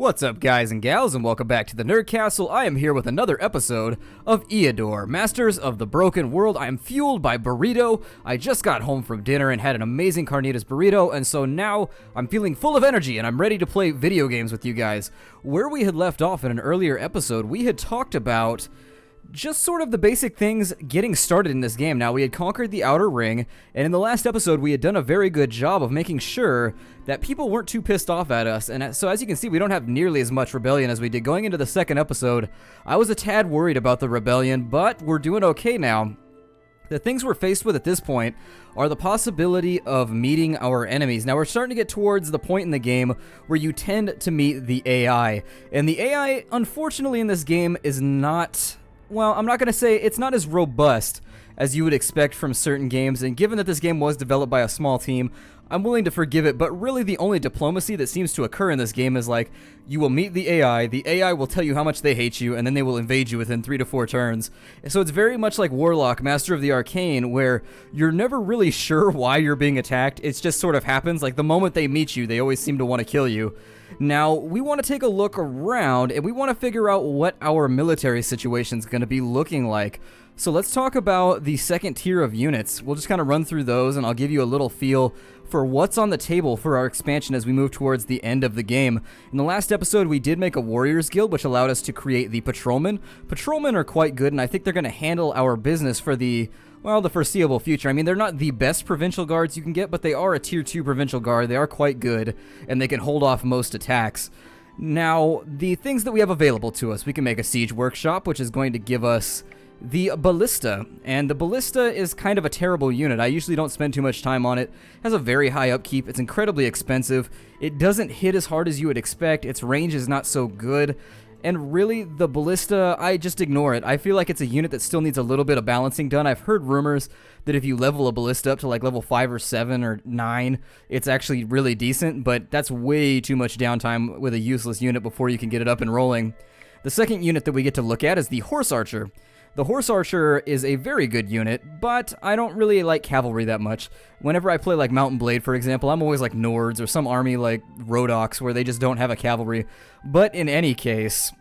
What's up, guys and gals, and welcome back to the Nerd Castle. I am here with another episode of Eador, Masters of the Broken World. I am fueled by burrito. I just got home from dinner and had an amazing carnitas burrito, and so now I'm feeling full of energy and I'm ready to play video games with you guys. Where we had left off in an earlier episode, we had talked about just sort of the basic things getting started in this game. Now, we had conquered the Outer Ring, and in the last episode, we had done a very good job of making sure that people weren't too pissed off at us, and so as you can see, we don't have nearly as much rebellion as we did going into the second episode. I was a tad worried about the rebellion, but we're doing okay now. The things we're faced with at this point are the possibility of meeting our enemies. Now, we're starting to get towards the point in the game where you tend to meet the AI, and the AI, unfortunately, in this game is not... well, I'm not going to say it's not as robust as you would expect from certain games, and given that this game was developed by a small team, I'm willing to forgive it, but really the only diplomacy that seems to occur in this game is like, you will meet the AI will tell you how much they hate you, and then they will invade you within 3 to 4 turns. So it's very much like Warlock, Master of the Arcane, where you're never really sure why you're being attacked. It just sort of happens. Like, the moment they meet you, they always seem to want to kill you. Now, we want to take a look around, and we want to figure out what our military situation is going to be looking like. So let's talk about the second tier of units. We'll just kind of run through those, and I'll give you a little feel for what's on the table for our expansion as we move towards the end of the game. In the last episode, we did make a Warriors Guild, which allowed us to create the Patrolmen. Patrolmen are quite good, and I think they're going to handle our business for the foreseeable future. I mean, they're not the best provincial guards you can get, but they are a tier 2 provincial guard. They are quite good, and they can hold off most attacks. Now, the things that we have available to us, we can make a siege workshop, which is going to give us the Ballista, and the Ballista is kind of a terrible unit. I usually don't spend too much time on it. It has a very high upkeep. It's incredibly expensive. It doesn't hit as hard as you would expect. Its range is not so good. And really, the Ballista, I just ignore it. I feel like it's a unit that still needs a little bit of balancing done. I've heard rumors that if you level a Ballista up to like level 5 or 7 or 9, it's actually really decent, but that's way too much downtime with a useless unit before you can get it up and rolling. The second unit that we get to look at is the Horse Archer. The Horse Archer is a very good unit, but I don't really like cavalry that much. Whenever I play like Mountain Blade, for example, I'm always like Nords or some army like Rhodoks where they just don't have a cavalry. But in any case,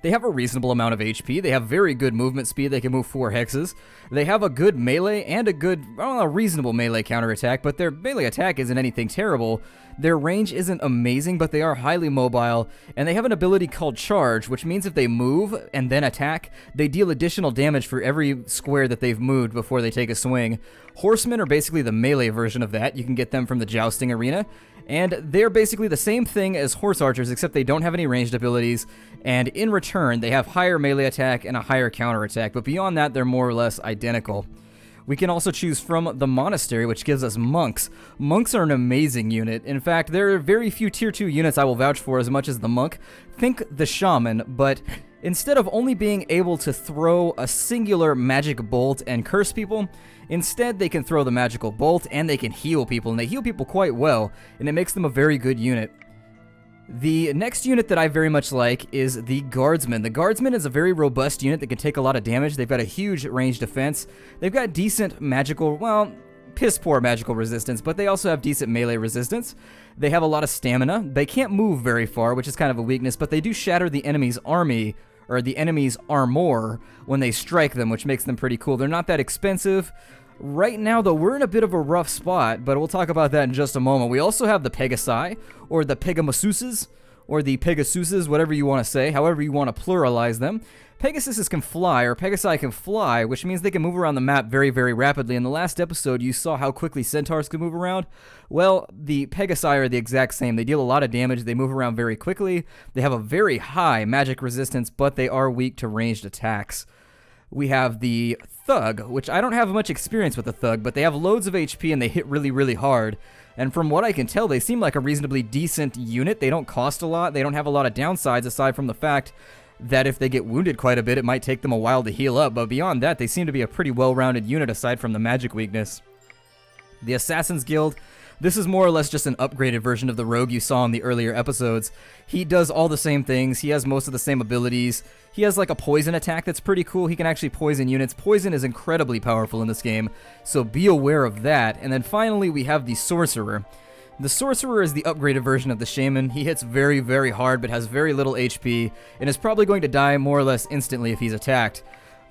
they have a reasonable amount of HP. They have very good movement speed. They can move 4 hexes. They have a good melee and a reasonable melee counterattack, but their melee attack isn't anything terrible. Their range isn't amazing, but they are highly mobile, and they have an ability called Charge, which means if they move and then attack, they deal additional damage for every square that they've moved before they take a swing. Horsemen are basically the melee version of that. You can get them from the jousting arena, and they're basically the same thing as Horse Archers, except they don't have any ranged abilities, and in return, they have higher melee attack and a higher counterattack, but beyond that, they're more or less identical. We can also choose from the Monastery, which gives us Monks. Monks are an amazing unit. In fact, there are very few tier 2 units I will vouch for as much as the Monk. Think the Shaman, but instead of only being able to throw a singular magic bolt and curse people, instead they can throw the magical bolt and they can heal people, and they heal people quite well, and it makes them a very good unit. The next unit that I very much like is the Guardsman. The Guardsman is a very robust unit that can take a lot of damage. They've got a huge range defense. They've got decent magical, well, piss poor magical resistance, but they also have decent melee resistance. They have a lot of stamina. They can't move very far, which is kind of a weakness, but they do shatter the enemy's army, or the enemy's armor, when they strike them, which makes them pretty cool. They're not that expensive. Right now, though, we're in a bit of a rough spot, but we'll talk about that in just a moment. We also have the Pegasi, or the Pegamasuses, or the Pegasuses, whatever you want to say, however you want to pluralize them. Pegasuses can fly, or Pegasi can fly, which means they can move around the map very, very rapidly. In the last episode, you saw how quickly centaurs can move around. Well, the Pegasi are the exact same. They deal a lot of damage, they move around very quickly, they have a very high magic resistance, but they are weak to ranged attacks. We have the Thug, which I don't have much experience with the Thug, but they have loads of HP and they hit really, really hard. And from what I can tell, they seem like a reasonably decent unit. They don't cost a lot. They don't have a lot of downsides aside from the fact that if they get wounded quite a bit, it might take them a while to heal up. But beyond that, they seem to be a pretty well-rounded unit aside from the magic weakness. The Assassin's Guild. This is more or less just an upgraded version of the rogue you saw in the earlier episodes. He does all the same things. He has most of the same abilities. He has like a poison attack that's pretty cool. He can actually poison units. Poison is incredibly powerful in this game, so be aware of that. And then finally we have the Sorcerer. The Sorcerer is the upgraded version of the Shaman. He hits very, very hard, but has very little HP, and is probably going to die more or less instantly if he's attacked.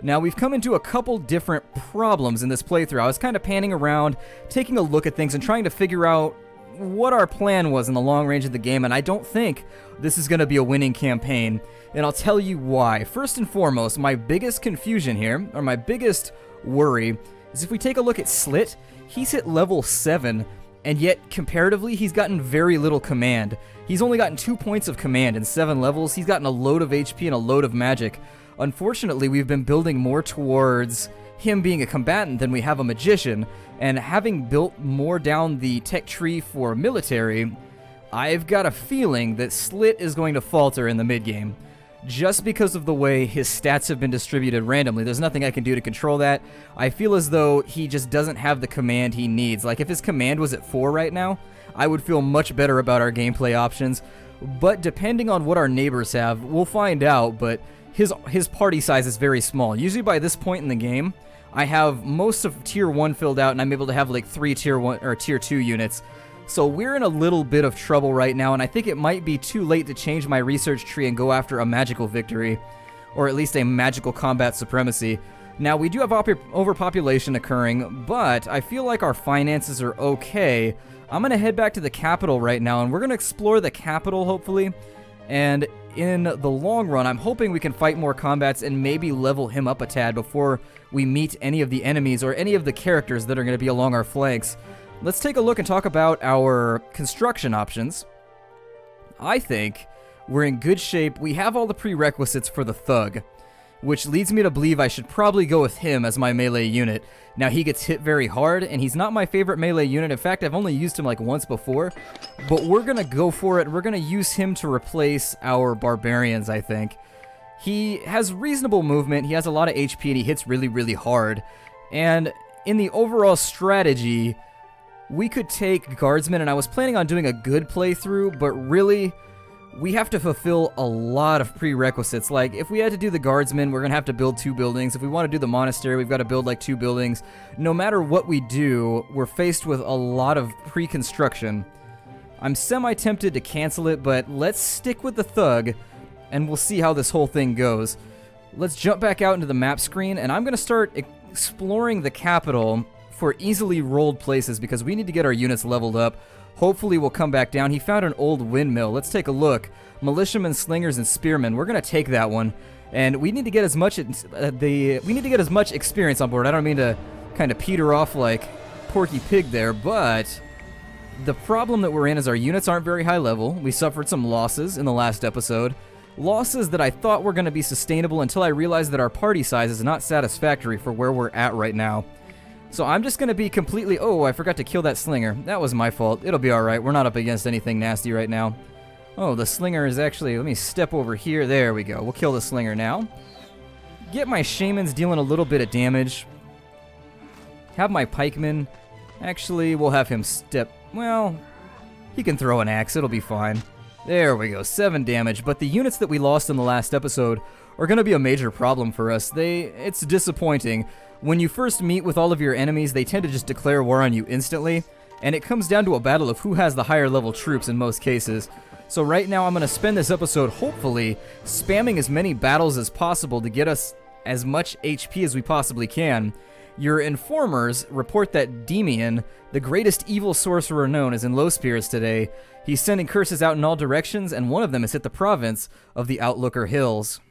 Now, we've come into a couple different problems in this playthrough. I was kind of panning around, taking a look at things, and trying to figure out what our plan was in the long range of the game, and I don't think this is going to be a winning campaign, and I'll tell you why. First and foremost, my biggest confusion here, or my biggest worry, is if we take a look at Slit, he's hit level 7, and yet, comparatively, he's gotten very little command. He's only gotten 2 points of command in 7 levels. He's gotten a load of HP and a load of magic. Unfortunately, we've been building more towards him being a combatant than we have a magician, and having built more down the tech tree for military, I've got a feeling that Slit is going to falter in the mid-game. Just because of the way his stats have been distributed randomly. There's nothing I can do to control that. I feel as though he just doesn't have the command he needs. Like, if his command was at 4 right now, I would feel much better about our gameplay options. But depending on what our neighbors have, we'll find out, but his party size is very small. Usually by this point in the game, I have most of Tier 1 filled out, and I'm able to have like 3 Tier 1 or Tier 2 units. So we're in a little bit of trouble right now, and I think it might be too late to change my research tree and go after a magical victory, or at least a magical combat supremacy. Now, we do have overpopulation occurring, but I feel like our finances are okay. I'm going to head back to the capital right now, and we're going to explore the capital, hopefully, and in the long run, I'm hoping we can fight more combats and maybe level him up a tad before we meet any of the enemies or any of the characters that are going to be along our flanks. Let's take a look and talk about our construction options. I think we're in good shape. We have all the prerequisites for the Thug, which leads me to believe I should probably go with him as my melee unit. Now, he gets hit very hard, and he's not my favorite melee unit. In fact, I've only used him like once before, but we're going to go for it. We're going to use him to replace our barbarians, I think. He has reasonable movement, he has a lot of HP, and he hits really, really hard. And in the overall strategy, we could take guardsmen, and I was planning on doing a good playthrough, but really, we have to fulfill a lot of prerequisites. Like, if we had to do the guardsmen, we're going to have to build 2 buildings. If we want to do the monastery, we've got to build like 2 buildings. No matter what we do, we're faced with a lot of pre-construction. I'm semi-tempted to cancel it, but let's stick with the Thug, and we'll see how this whole thing goes. Let's jump back out into the map screen, and I'm going to start exploring the capital for easily rolled places because we need to get our units leveled up. Hopefully we'll come back down. He found an old windmill. Let's take a look. Militiamen, slingers, and spearmen. We're going to take that one. And we need to get as much experience on board. I don't mean to kind of peter off like Porky Pig there, but the problem that we're in is our units aren't very high level. We suffered some losses in the last episode. Losses that I thought were going to be sustainable until I realized that our party size is not satisfactory for where we're at right now. So I'm just going to be completely... Oh, I forgot to kill that slinger. That was my fault. It'll be alright. We're not up against anything nasty right now. Oh, the slinger is actually... Let me step over here. There we go. We'll kill the slinger now. Get my shamans dealing a little bit of damage. Have my pikemen. Actually, we'll have him step... Well, he can throw an axe. It'll be fine. There we go. 7 damage. But the units that we lost in the last episode are going to be a major problem for us. It's disappointing. When you first meet with all of your enemies, they tend to just declare war on you instantly, and it comes down to a battle of who has the higher level troops in most cases. So right now I'm going to spend this episode, hopefully, spamming as many battles as possible to get us as much HP as we possibly can. Your informers report that Demian, the greatest evil sorcerer known, is in low spirits today. He's sending curses out in all directions, and one of them has hit the province of the Outlooker Hills.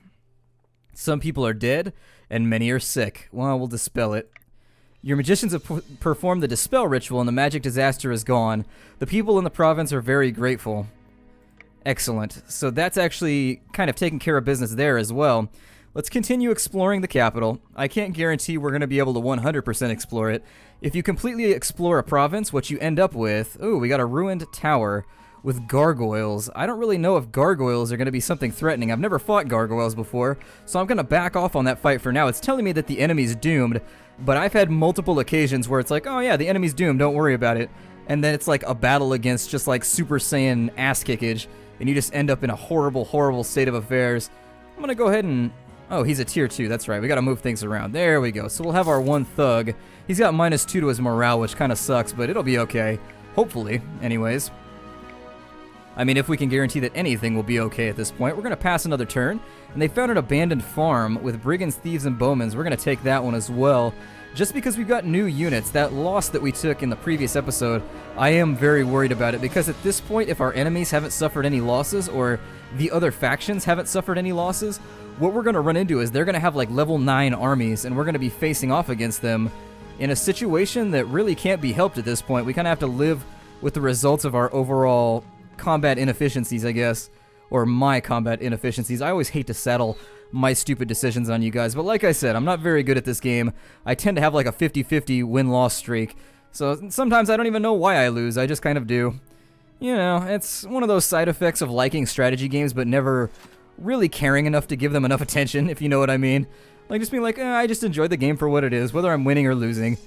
Some people are dead, and many are sick. Well, we'll dispel it. Your magicians have performed the dispel ritual, and the magic disaster is gone. The people in the province are very grateful. Excellent. So that's actually kind of taking care of business there as well. Let's continue exploring the capital. I can't guarantee we're going to be able to 100% explore it. If you completely explore a province, what you end up with... Ooh, we got a ruined tower with gargoyles. I don't really know if gargoyles are going to be something threatening. I've never fought gargoyles before, so I'm going to back off on that fight for now. It's telling me that the enemy's doomed, but I've had multiple occasions where it's like, oh yeah, the enemy's doomed, don't worry about it. And then it's like a battle against just like Super Saiyan ass-kickage, and you just end up in a horrible, horrible state of affairs. I'm going to go ahead and... Oh, he's a tier 2, that's right. We got to move things around. There we go. So we'll have our one thug. He's got -2 to his morale, which kind of sucks, but it'll be okay. Hopefully, anyways. I mean, if we can guarantee that anything will be okay at this point. We're going to pass another turn, and they found an abandoned farm with brigands, thieves, and bowmen. We're going to take that one as well. Just because we've got new units, that loss that we took in the previous episode, I am very worried about it, because at this point, if our enemies haven't suffered any losses, or the other factions haven't suffered any losses, what we're going to run into is they're going to have like level 9 armies, and we're going to be facing off against them in a situation that really can't be helped at this point. We kind of have to live with the results of our overall combat inefficiencies, I guess, or my combat inefficiencies. I always hate to saddle my stupid decisions on you guys, but like I said, I'm not very good at this game. I tend to have like a 50-50 win-loss streak, so sometimes I don't even know why I lose. I just kind of do. You know, it's one of those side effects of liking strategy games but never really caring enough to give them enough attention, if you know what I mean. Like, just being like, I just enjoy the game for what it is, whether I'm winning or losing.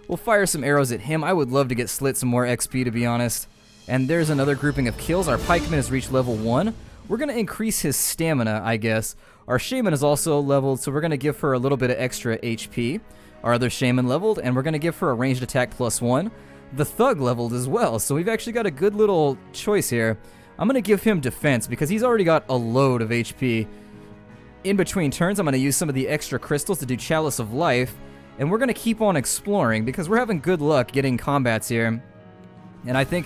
We'll fire some arrows at him. I would love to get Slit some more XP, to be honest. And there's another grouping of kills. Our pikeman has reached level 1. We're going to increase his stamina, I guess. Our shaman is also leveled, so we're going to give her a little bit of extra HP. Our other shaman leveled, and we're going to give her a ranged attack +1. The thug leveled as well, so we've actually got a good little choice here. I'm going to give him defense, because he's already got a load of HP. In between turns, I'm going to use some of the extra crystals to do Chalice of Life, and we're going to keep on exploring, because we're having good luck getting combats here. And I think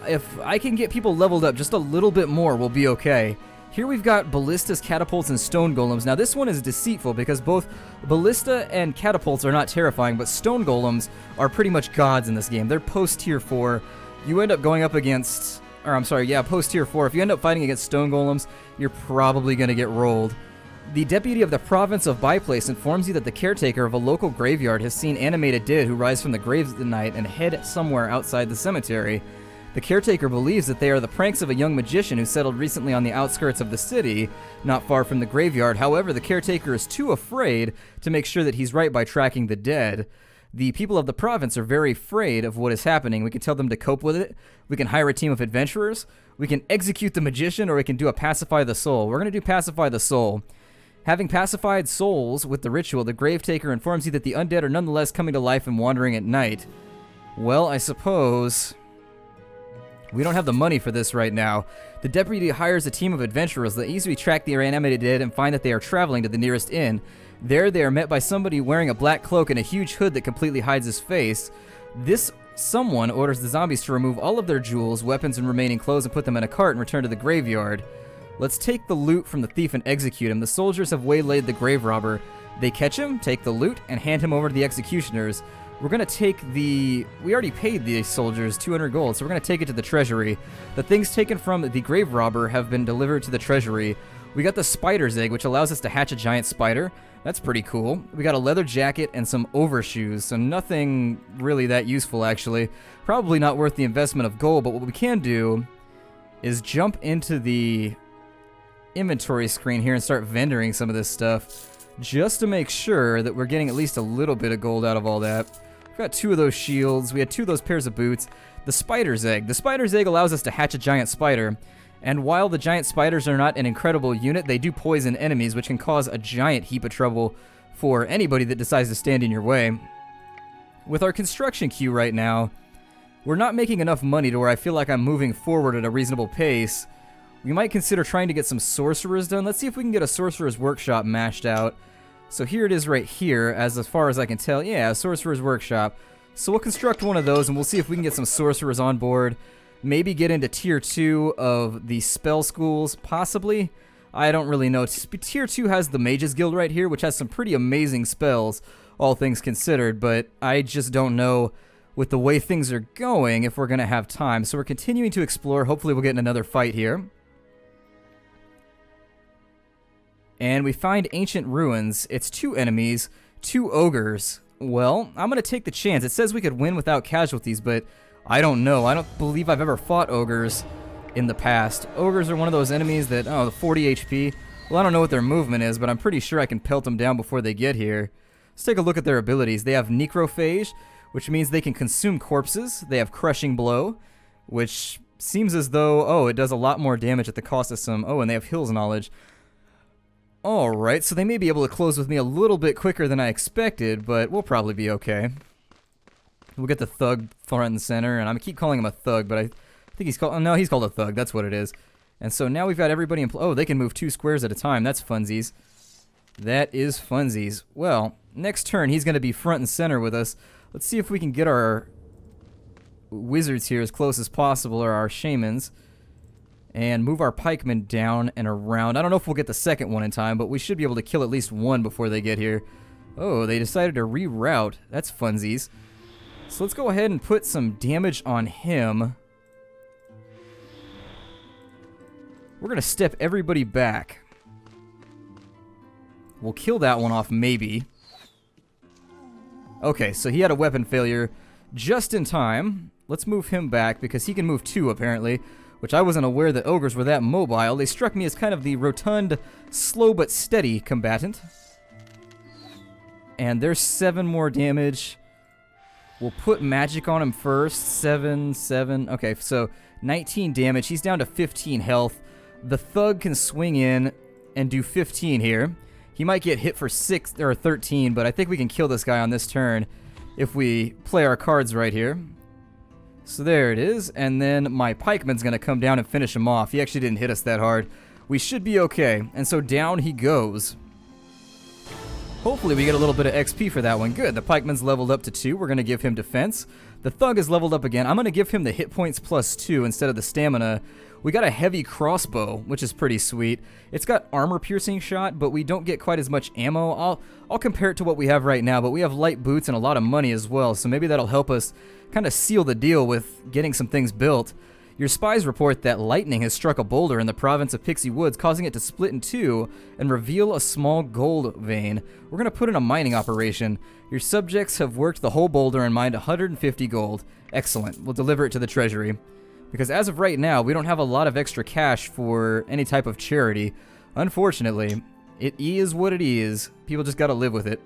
if I can get people leveled up just a little bit more, we'll be okay. Here we've got ballistas, catapults, and stone golems. Now this one is deceitful because both ballista and catapults are not terrifying, but stone golems are pretty much gods in this game. They're post tier 4. You end up going up against, or I'm sorry, yeah, post tier 4. If you end up fighting against stone golems, you're probably going to get rolled. The deputy of the province of Byplace informs you that the caretaker of a local graveyard has seen animated dead who rise from the graves at night and head somewhere outside the cemetery. The caretaker believes that they are the pranks of a young magician who settled recently on the outskirts of the city, not far from the graveyard. However, the caretaker is too afraid to make sure that he's right by tracking the dead. The people of the province are very afraid of what is happening. We can tell them to cope with it. We can hire a team of adventurers. We can execute the magician, or we can do a pacify the soul. We're going to do pacify the soul. Having pacified souls with the ritual, the gravetaker informs you that the undead are nonetheless coming to life and wandering at night. Well, I suppose we don't have the money for this right now. The deputy hires a team of adventurers that easily track the animated dead and find that they are traveling to the nearest inn. There they are met by somebody wearing a black cloak and a huge hood that completely hides his face. This someone orders the zombies to remove all of their jewels, weapons, and remaining clothes and put them in a cart and return to the graveyard. Let's take the loot from the thief and execute him. The soldiers have waylaid the grave robber. They catch him, take the loot, and hand him over to the executioners. We're going to take the... We already paid the soldiers 200 gold, so we're going to take it to the treasury. The things taken from the grave robber have been delivered to the treasury. We got the spider's egg, which allows us to hatch a giant spider. That's pretty cool. We got a leather jacket and some overshoes, so nothing really that useful, actually. Probably not worth the investment of gold, but what we can do is jump into the inventory screen here and start vendoring some of this stuff, just to make sure that we're getting at least a little bit of gold out of all that. We've got 2 of those shields. We had 2 of those pairs of boots. The spider's egg. The spider's egg allows us to hatch a giant spider. And while the giant spiders are not an incredible unit, they do poison enemies, which can cause a giant heap of trouble for anybody that decides to stand in your way. With our construction queue right now, we're not making enough money to where I feel like I'm moving forward at a reasonable pace. We might consider trying to get some sorcerers done. Let's see if we can get a sorcerer's workshop mashed out. So here it is right here, as far as I can tell. Yeah, sorcerer's workshop. So we'll construct one of those, and we'll see if we can get some sorcerers on board. Maybe get into tier 2 of the spell schools, possibly. I don't really know. Tier 2 has the Mages Guild right here, which has some pretty amazing spells, all things considered, but I just don't know with the way things are going if we're going to have time. So we're continuing to explore. Hopefully we'll get in another fight here. And we find ancient ruins. It's 2 enemies, 2 ogres. Well, I'm going to take the chance. It says we could win without casualties, but I don't know. I don't believe I've ever fought ogres in the past. Ogres are one of those enemies that, oh, the 40 HP. Well, I don't know what their movement is, but I'm pretty sure I can pelt them down before they get here. Let's take a look at their abilities. They have necrophage, which means they can consume corpses. They have crushing blow, which seems as though, oh, it does a lot more damage at the cost of some, oh, and they have heals knowledge. Alright, so they may be able to close with me a little bit quicker than I expected, but we'll probably be okay. We'll get the Thug front and center, and I keep calling him a Thug, but I think he's called... No, he's called a Thug. That's what it is. And so now we've got everybody in... Oh, they can move 2 squares at a time. That's funsies. That is funsies. Well, next turn, he's going to be front and center with us. Let's see if we can get our wizards here as close as possible, or our shamans, and move our pikemen down and around. I don't know if we'll get the second one in time, but we should be able to kill at least one before they get here. Oh, they decided to reroute. That's funsies. So let's go ahead and put some damage on him. We're going to step everybody back. We'll kill that one off, maybe. Okay, so he had a weapon failure just in time. Let's move him back, because he can move 2, apparently, which I wasn't aware that ogres were that mobile. They struck me as kind of the rotund, slow but steady combatant. And there's 7 more damage. We'll put magic on him first. 7, 7. Okay, so 19 damage. He's down to 15 health. The Thug can swing in and do 15 here. He might get hit for 6 or 13, but I think we can kill this guy on this turn if we play our cards right here. So there it is, and then my pikeman's going to come down and finish him off. He actually didn't hit us that hard. We should be okay, and so down he goes. Hopefully we get a little bit of XP for that one. Good, the pikeman's leveled up to 2. We're going to give him defense. The Thug is leveled up again. I'm going to give him the hit points plus 2 instead of the stamina. We got a heavy crossbow, which is pretty sweet. It's got armor-piercing shot, but we don't get quite as much ammo. I'll compare it to what we have right now, but we have light boots and a lot of money as well, so maybe that'll help us kind of seal the deal with getting some things built. Your spies report that lightning has struck a boulder in the province of Pixie Woods, causing it to split in 2 and reveal a small gold vein. We're going to put in a mining operation. Your subjects have worked the whole boulder and mined 150 gold. Excellent. We'll deliver it to the treasury. Because as of right now, we don't have a lot of extra cash for any type of charity. Unfortunately, it is what it is. People just gotta live with it.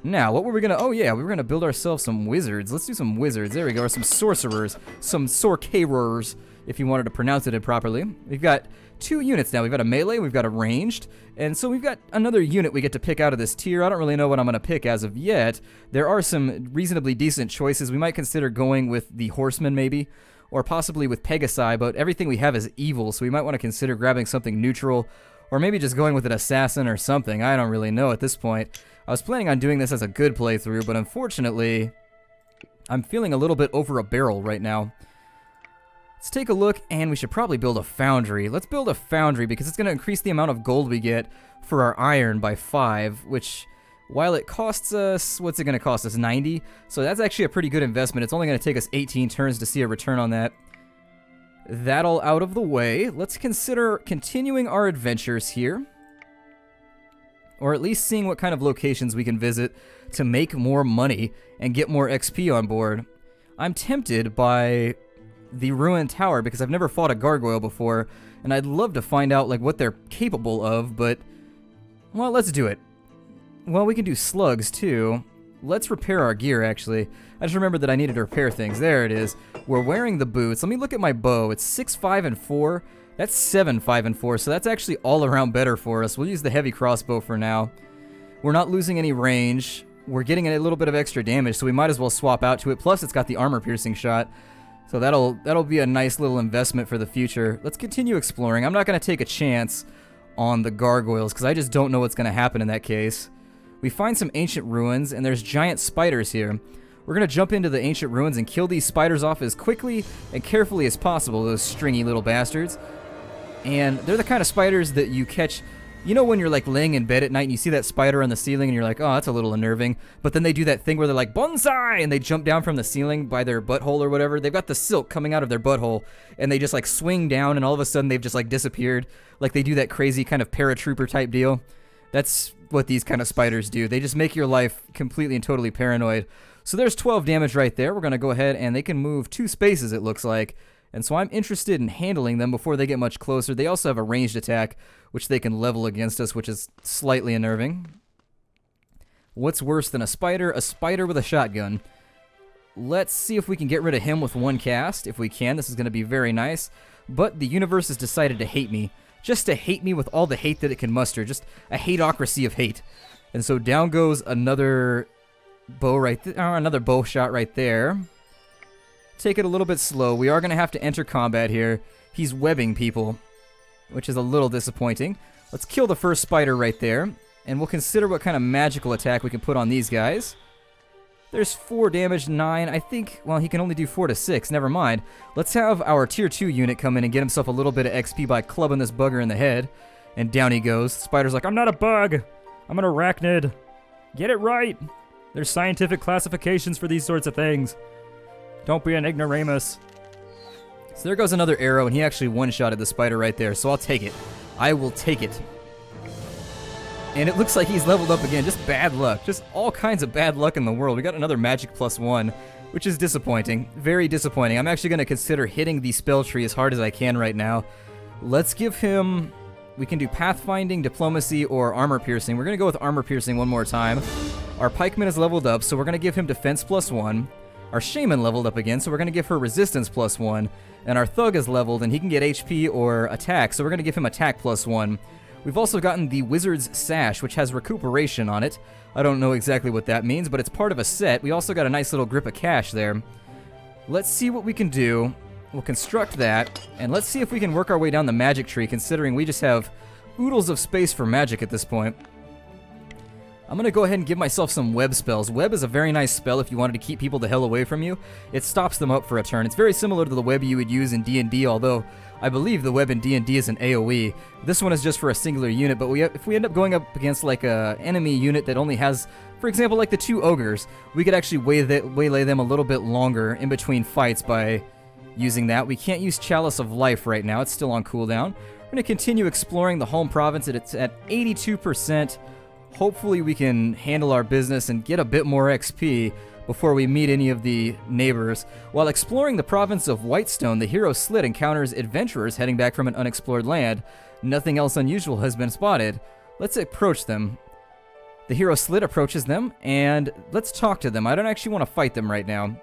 Now, what were we gonna... Oh yeah, we were gonna build ourselves some wizards. Let's do some wizards. There we go. Or some sorcerers. Some sorcerers, if you wanted to pronounce it improperly. We've got 2 units now. We've got a melee, we've got a ranged, and so we've got another unit we get to pick out of this tier. I don't really know what I'm gonna pick as of yet. There are some reasonably decent choices. We might consider going with the horseman, maybe, or possibly with Pegasi, but everything we have is evil, so we might want to consider grabbing something neutral, or maybe just going with an assassin or something. I don't really know at this point. I was planning on doing this as a good playthrough, but unfortunately, I'm feeling a little bit over a barrel right now. Let's take a look, and we should probably build a foundry. Let's build a foundry, because it's going to increase the amount of gold we get for our iron by 5, which... while it costs us, what's it going to cost us, 90? So that's actually a pretty good investment. It's only going to take us 18 turns to see a return on that. That all out of the way, let's consider continuing our adventures here. Or at least seeing what kind of locations we can visit to make more money and get more XP on board. I'm tempted by the ruined tower because I've never fought a gargoyle before, and I'd love to find out like what they're capable of, but, well, let's do it. Well, we can do slugs, too. Let's repair our gear, actually. I just remembered that I needed to repair things. There it is. We're wearing the boots. Let me look at my bow. It's 6, 5, and 4. That's 7, 5, and 4, so that's actually all around better for us. We'll use the heavy crossbow for now. We're not losing any range. We're getting a little bit of extra damage, so we might as well swap out to it. Plus, it's got the armor-piercing shot. So that'll be a nice little investment for the future. Let's continue exploring. I'm not going to take a chance on the gargoyles, because I just don't know what's going to happen in that case. We find some ancient ruins, and there's giant spiders here. We're going to jump into the ancient ruins and kill these spiders off as quickly and carefully as possible, those stringy little bastards. And they're the kind of spiders that you catch, you know, when you're like laying in bed at night and you see that spider on the ceiling and you're like, oh, that's a little unnerving. But then they do that thing where they're like, bonsai! And they jump down from the ceiling by their butthole or whatever. They've got the silk coming out of their butthole, and they just like swing down, and all of a sudden they've just like disappeared. Like they do that crazy kind of paratrooper type deal. That's what these kind of spiders do. They just make your life completely and totally paranoid. So there's 12 damage right there. We're going to go ahead, and they can move 2 spaces, it looks like. And so I'm interested in handling them before they get much closer. They also have a ranged attack, which they can level against us, which is slightly unnerving. What's worse than a spider? A spider with a shotgun. Let's see if we can get rid of him with 1 cast. If we can, this is going to be very nice. But the universe has decided to hate me. Just to hate me with all the hate that it can muster. Just a hateocracy of hate. And so down goes another bow right there. Another bow shot right there. Take it a little bit slow. We are going to have to enter combat here. He's webbing people, which is a little disappointing. Let's kill the first spider right there, and we'll consider what kind of magical attack we can put on these guys. There's 4 damage, 9. I think, well, he can only do 4 to 6. Never mind. Let's have our tier 2 unit come in and get himself a little bit of XP by clubbing this bugger in the head. And down he goes. Spider's like, I'm not a bug. I'm an arachnid. Get it right. There's scientific classifications for these sorts of things. Don't be an ignoramus. So there goes another arrow, and he actually one-shotted the spider right there, so I'll take it. I will take it. And it looks like he's leveled up again. Just bad luck. Just all kinds of bad luck in the world. We got another magic +1, which is disappointing. Very disappointing. I'm actually going to consider hitting the spell tree as hard as I can right now. Let's give him... We can do pathfinding, diplomacy, or armor piercing. We're going to go with armor piercing one more time. Our pikeman is leveled up, so we're going to give him defense +1. Our shaman leveled up again, so we're going to give her resistance +1. And our thug is leveled, and he can get HP or attack, so we're going to give him attack +1. We've also gotten the wizard's sash, which has recuperation on it. I don't know exactly what that means, but it's part of a set. We also got a nice little grip of cash there. Let's see what we can do. We'll construct that, and let's see if we can work our way down the magic tree, considering we just have oodles of space for magic at this point. I'm going to go ahead and give myself some web spells. Web is a very nice spell if you wanted to keep people the hell away from you. It stops them up for a turn. It's very similar to the web you would use in D&D, although I believe the web in D&D is an AoE. This one is just for a singular unit, but if we end up going up against like a enemy unit that only has, for example, like the 2 ogres, we could actually waylay them a little bit longer in between fights by using that. We can't use Chalice of Life right now. It's still on cooldown. We're going to continue exploring the home province. It's at 82%. Hopefully we can handle our business and get a bit more XP before we meet any of the neighbors. While exploring the province of Whitestone, the hero Slit encounters adventurers heading back from an unexplored land. Nothing else unusual has been spotted. Let's approach them. The hero Slit approaches them, and let's talk to them. I don't actually want to fight them right now.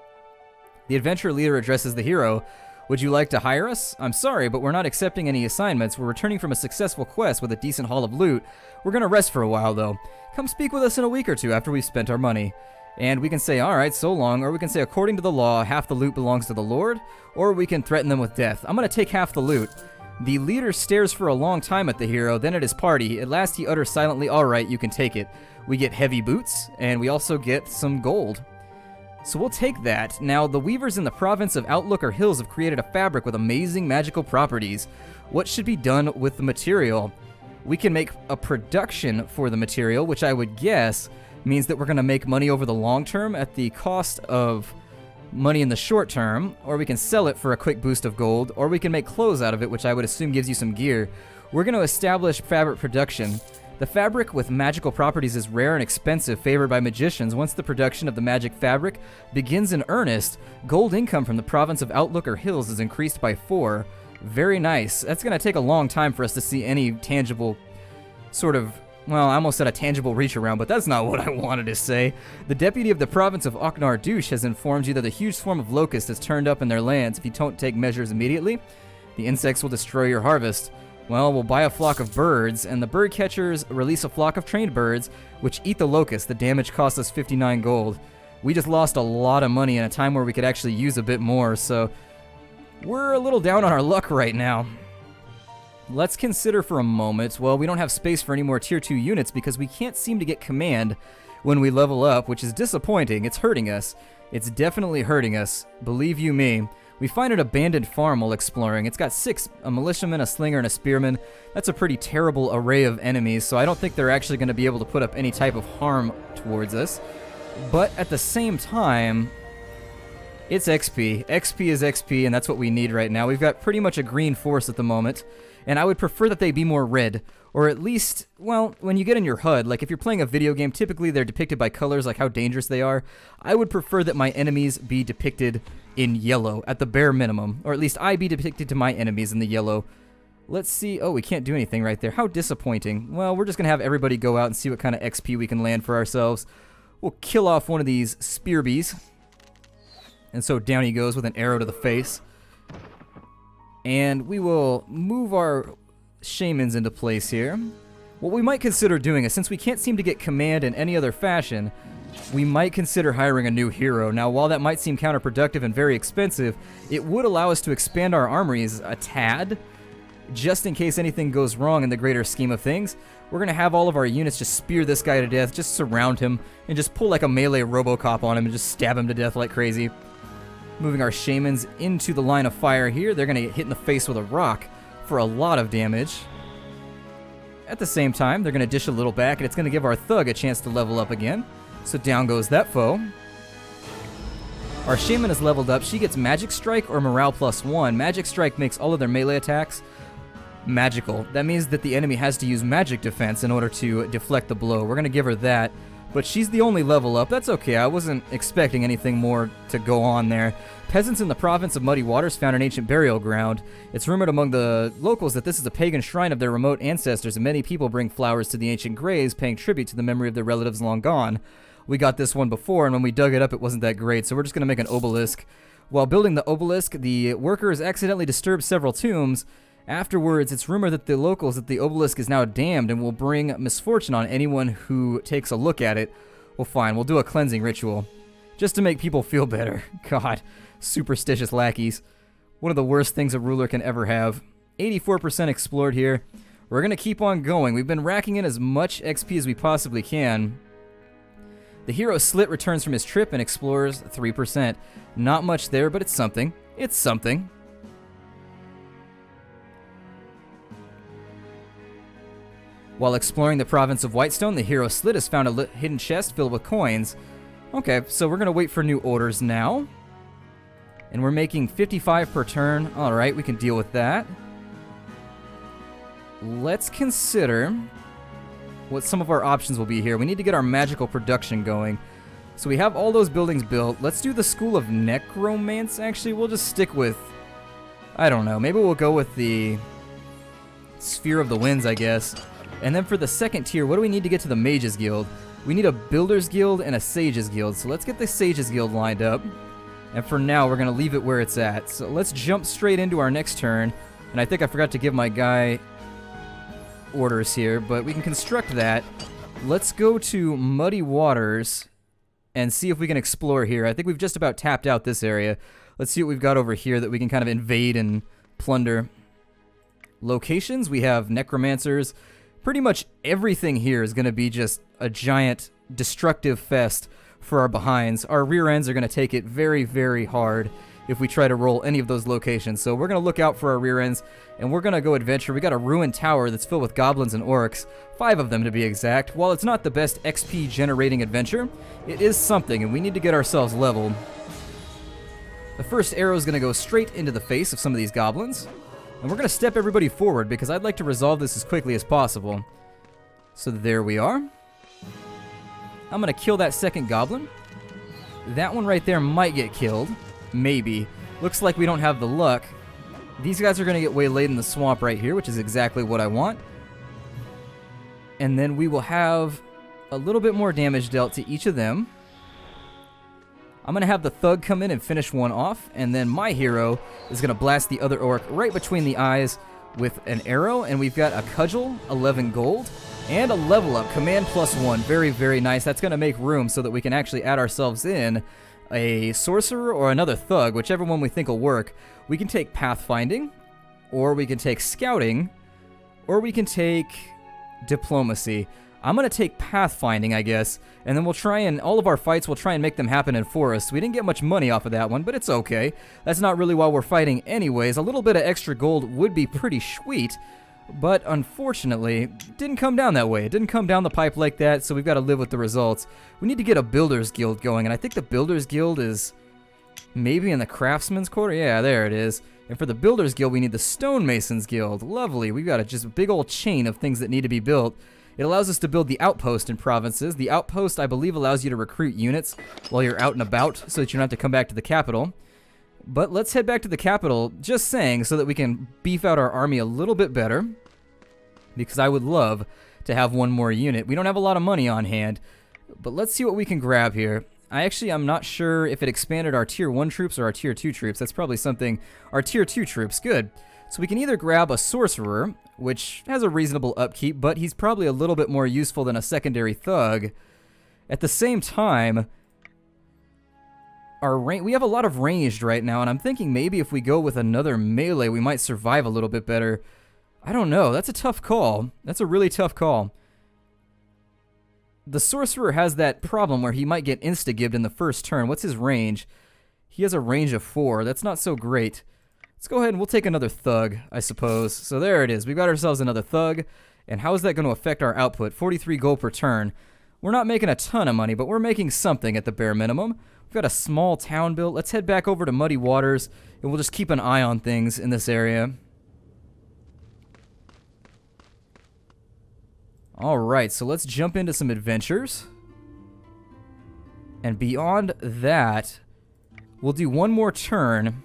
The adventurer leader addresses the hero. Would you like to hire us? I'm sorry, but we're not accepting any assignments. We're returning from a successful quest with a decent haul of loot. We're going to rest for a while, though. Come speak with us in a week or two after we've spent our money. And we can say, alright, so long, or we can say, according to the law, half the loot belongs to the Lord, or we can threaten them with death. I'm going to take half the loot. The leader stares for a long time at the hero, then at his party. At last he utters silently, alright, you can take it. We get heavy boots, and we also get some gold. So we'll take that. Now, the weavers in the province of Outlooker Hills have created a fabric with amazing magical properties. What should be done with the material? We can make a production for the material, which I would guess means that we're going to make money over the long term at the cost of money in the short term, or we can sell it for a quick boost of gold, or we can make clothes out of it, which I would assume gives you some gear. We're going to establish fabric production. The fabric with magical properties is rare and expensive, favored by magicians. Once the production of the magic fabric begins in earnest, gold income from the province of Outlooker Hills is increased by 4. Very nice. That's going to take a long time for us to see any tangible sort of, well, I almost said a tangible reach around, but that's not what I wanted to say. The deputy of the province of Oknar Douche has informed you that a huge swarm of locusts has turned up in their lands. If you don't take measures immediately, the insects will destroy your harvest. Well, we'll buy a flock of birds, and the bird catchers release a flock of trained birds, which eat the locusts. The damage costs us 59 gold. We just lost a lot of money in a time where we could actually use a bit more, so we're a little down on our luck right now. Let's consider for a moment, well, we don't have space for any more tier 2 units because we can't seem to get command when we level up, which is disappointing. It's hurting us. It's definitely hurting us, believe you me. We find an abandoned farm while exploring. It's got 6, a militiaman, a slinger, and a spearman. That's a pretty terrible array of enemies, so I don't think they're actually going to be able to put up any type of harm towards us. But at the same time, it's XP. XP is XP, and that's what we need right now. We've got pretty much a green force at the moment, and I would prefer that they be more red. Or at least, well, when you get in your HUD, like if you're playing a video game, typically they're depicted by colors, like how dangerous they are. I would prefer that my enemies be depicted in yellow, at the bare minimum. Or at least I be depicted to my enemies in the yellow. Let's see. Oh, we can't do anything right there. How disappointing. Well, we're just going to have everybody go out and see what kind of XP we can land for ourselves. We'll kill off one of these spearbees. And so down he goes with an arrow to the face. And we will move our shamans into place here. What we might consider doing is, since we can't seem to get command in any other fashion, we might consider hiring a new hero. Now, while that might seem counterproductive and very expensive, it would allow us to expand our armories a tad, just in case anything goes wrong in the greater scheme of things. We're going to have all of our units just spear this guy to death, just surround him, and just pull like a melee Robocop on him and just stab him to death like crazy. Moving our shamans into the line of fire here. They're going to get hit in the face with a rock for a lot of damage. At the same time, they're going to dish a little back, and it's going to give our Thug a chance to level up again. So down goes that foe. Our Shaman is leveled up. She gets Magic Strike or Morale +1. Magic Strike makes all of their melee attacks magical. That means that the enemy has to use magic defense in order to deflect the blow. We're going to give her that. But she's the only level up. That's okay. I wasn't expecting anything more to go on there. Peasants in the province of Muddy Waters found an ancient burial ground. It's rumored among the locals that this is a pagan shrine of their remote ancestors, and many people bring flowers to the ancient graves, paying tribute to the memory of their relatives long gone. We got this one before, and when we dug it up, it wasn't that great, so we're just going to make an obelisk. While building the obelisk, the workers accidentally disturbed several tombs. Afterwards, it's rumored that the locals that the obelisk is now damned and will bring misfortune on anyone who takes a look at it. Well, fine, we'll do a cleansing ritual. Just to make people feel better. God, superstitious lackeys. One of the worst things a ruler can ever have. 84% explored here. We're going to keep on going. We've been racking in as much XP as we possibly can. The hero Slit returns from his trip and explores 3%. Not much there, but it's something. It's something. While exploring the province of Whitestone, the hero Slit has found a hidden chest filled with coins. Okay, so we're going to wait for new orders now. And we're making 55 per turn. Alright, we can deal with that. Let's consider what some of our options will be here. We need to get our magical production going. So we have all those buildings built. Let's do the School of Necromance, actually. We'll just stick with, I don't know, maybe we'll go with the Sphere of the Winds, I guess. And then for the second tier, what do we need to get to the Mages Guild? We need a Builders Guild and a Sages Guild. So let's get the Sages Guild lined up. And for now, we're going to leave it where it's at. So let's jump straight into our next turn. And I think I forgot to give my guy orders here, but we can construct that. Let's go to Muddy Waters and see if we can explore here. I think we've just about tapped out this area. Let's see what we've got over here that we can kind of invade and plunder. Locations, we have Necromancers. Pretty much everything here is going to be just a giant destructive fest for our behinds. Our rear ends are going to take it very, very hard if we try to roll any of those locations. So we're going to look out for our rear ends, and we're going to go adventure. We got a ruined tower that's filled with goblins and orcs, 5 of them to be exact. While it's not the best XP generating adventure, it is something, and we need to get ourselves leveled. The first arrow is going to go straight into the face of some of these goblins. And we're going to step everybody forward because I'd like to resolve this as quickly as possible. So there we are. I'm going to kill that second goblin. That one right there might get killed. Maybe. Looks like we don't have the luck. These guys are going to get waylaid in the swamp right here, which is exactly what I want. And then we will have a little bit more damage dealt to each of them. I'm going to have the Thug come in and finish one off, and then my hero is going to blast the other orc right between the eyes with an arrow, and we've got a Cudgel, 11 gold, and a level up, Command +1. Very, very nice. That's going to make room so that we can actually add ourselves in a Sorcerer or another Thug, whichever one we think will work. We can take Pathfinding, or we can take Scouting, or we can take Diplomacy. I'm going to take Pathfinding, I guess, and then we'll try and, all of our fights, we'll try and make them happen in forests. We didn't get much money off of that one, but it's okay. That's not really why we're fighting anyways. A little bit of extra gold would be pretty sweet, but unfortunately, didn't come down that way. It didn't come down the pipe like that, so we've got to live with the results. We need to get a Builders Guild going, and I think the Builders Guild is maybe in the Craftsman's Quarter? Yeah, there it is. And for the Builders Guild, we need the Stonemasons Guild. Lovely. We've got just a big old chain of things that need to be built. It allows us to build the outpost in provinces. The outpost, I believe, allows you to recruit units while you're out and about so that you don't have to come back to the capital. But let's head back to the capital, just saying, so that we can beef out our army a little bit better. Because I would love to have one more unit. We don't have a lot of money on hand, but let's see what we can grab here. I'm not sure if it expanded our Tier 1 troops or our Tier 2 troops. That's probably something... Our Tier 2 troops, good. So we can either grab a Sorcerer, which has a reasonable upkeep, but he's probably a little bit more useful than a secondary Thug. At the same time, we have a lot of ranged right now, and I'm thinking maybe if we go with another melee, we might survive a little bit better. I don't know. That's a tough call. That's a really tough call. The sorcerer has that problem where he might get insta-gibbed in the first turn. What's his range? He has a range of 4. That's not so great. Let's go ahead and we'll take another thug, I suppose. So there it is. We've got ourselves another thug. And how is that going to affect our output? 43 gold per turn. We're not making a ton of money, but we're making something at the bare minimum. We've got a small town built. Let's head back over to Muddy Waters, and we'll just keep an eye on things in this area. Alright, so let's jump into some adventures. And beyond that, we'll do one more turn.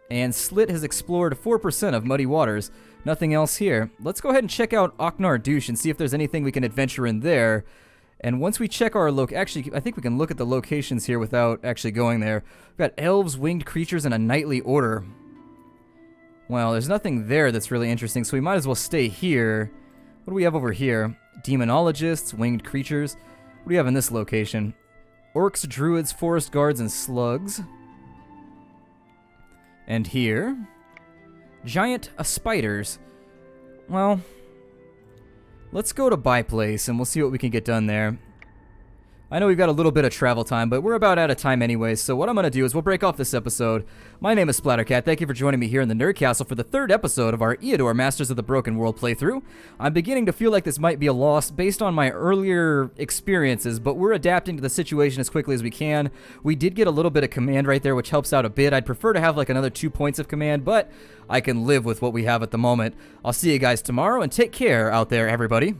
And Slit has explored 4% of Muddy Waters. Nothing else here. Let's go ahead and check out Oknar Douche and see if there's anything we can adventure in there. And once we check our actually, I think we can look at the locations here without actually going there. We've got elves, winged creatures, and a knightly order. Well, there's nothing there that's really interesting, so we might as well stay here. What do we have over here? Demonologists, winged creatures. What do we have in this location? Orcs, druids, forest guards, and slugs. And here, giant spiders. Well, let's go to Buy Place and we'll see what we can get done there. I know we've got a little bit of travel time, but we're about out of time anyways, so what I'm going to do is we'll break off this episode. My name is Splattercat. Thank you for joining me here in the Nerd Castle for the 3rd episode of our Eador Masters of the Broken World playthrough. I'm beginning to feel like this might be a loss based on my earlier experiences, but we're adapting to the situation as quickly as we can. We did get a little bit of command right there, which helps out a bit. I'd prefer to have like another 2 points of command, but I can live with what we have at the moment. I'll see you guys tomorrow, and take care out there, everybody.